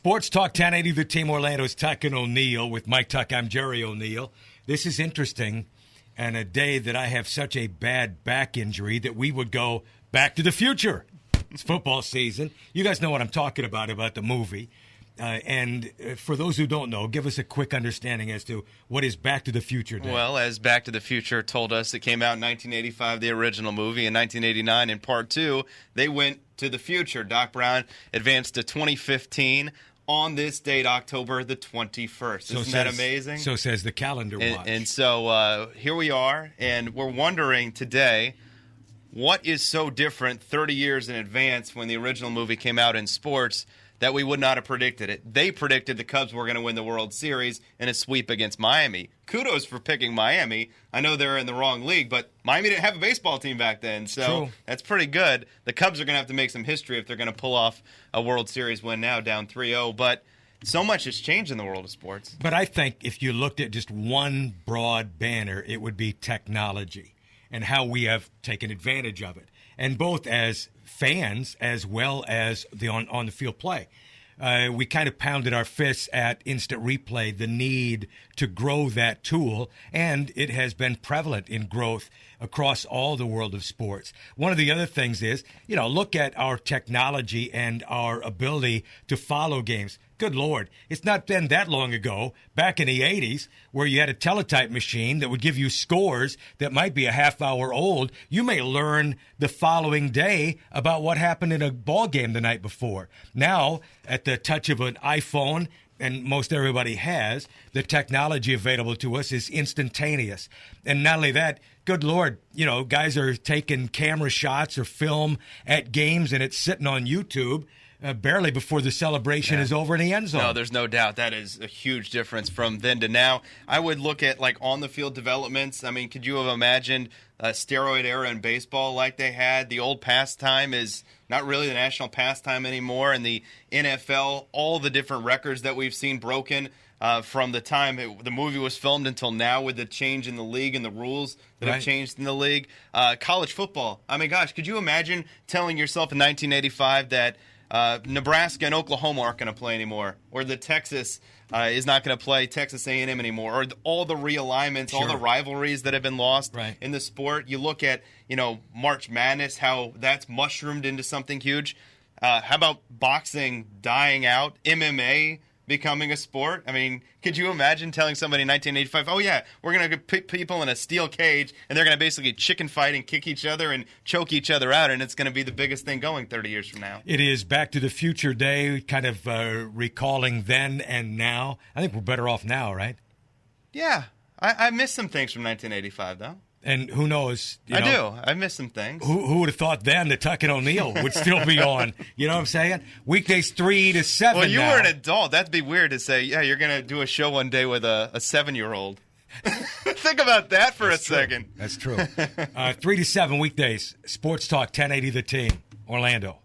Sports Talk 1080, the Team Orlando's Tuck and O'Neill. With Mike Tuck, I'm Jerry O'Neill. This is interesting, and a day that I have such a bad back injury that we would go Back to the Future. It's football season. You guys know what I'm talking about the movie. And for those who don't know, give us a quick understanding as to what is Back to the Future Day. Well, as Back to the Future told us, it came out in 1985, the original movie. In 1989, in Part 2, they went to the future. Doc Brown advanced to 2015 on this date, October the 21st. Isn't that amazing? So says the calendar watch. And so here we are, and we're wondering today, what is so different 30 years in advance when the original movie came out in sports that we would not have predicted it? They predicted the Cubs were going to win the World Series in a sweep against Miami. Kudos for picking Miami. I know they're in the wrong league, but Miami didn't have a baseball team back then, so True. That's pretty good. The Cubs are going to have to make some history if they're going to pull off a World Series win now, down 3-0. But so much has changed in the world of sports. But I think if you looked at just one broad banner, it would be technology and how we have taken advantage of it. And both as fans as well as the on the field play. We kind of pounded our fists at instant replay, the need to grow that tool, and it has been prevalent in growth across all the world of sports. One of the other things is, look at our technology and our ability to follow games. Good Lord, it's not been that long ago, back in the 80s, where you had a teletype machine that would give you scores that might be a half hour old. You may learn the following day about what happened in a ball game the night before. Now, at the touch of an iPhone, and most everybody has, the technology available to us is instantaneous. And not only that, good Lord, guys are taking camera shots or film at games, and it's sitting on YouTube barely before the celebration is over in the end zone. No, there's no doubt. That is a huge difference from then to now. I would look at, on-the-field developments. I mean, could you have imagined a steroid era in baseball like they had? The old pastime is not really the national pastime anymore. And the NFL, all the different records that we've seen broken from the time the movie was filmed until now, with the change in the league and the rules that have changed in the league. College football. I mean, gosh, could you imagine telling yourself in 1985 that Nebraska and Oklahoma aren't going to play anymore, or that Texas is not going to play Texas A&M anymore, or all the realignments, all the rivalries that have been lost in the sport? You look at, March Madness, how that's mushroomed into something huge. How about boxing dying out, MMA becoming a sport? I mean, could you imagine telling somebody in 1985, oh yeah, we're going to put people in a steel cage and they're going to basically chicken fight and kick each other and choke each other out, and it's going to be the biggest thing going 30 years from now? It is Back to the Future Day, kind of recalling then and now. I think we're better off now, right? Yeah. I miss some things from 1985, though. And who knows? I do. I miss some things. Who would have thought then that Tuck and O'Neill would still be on? You know what I'm saying? Weekdays 3 to 7 Well, you now. were an adult. That'd be weird to say, yeah, you're going to do a show one day with a 7-year-old. Think about that for a second. That's true. 3 to 7 weekdays. Sports Talk, 1080 The Team. Orlando.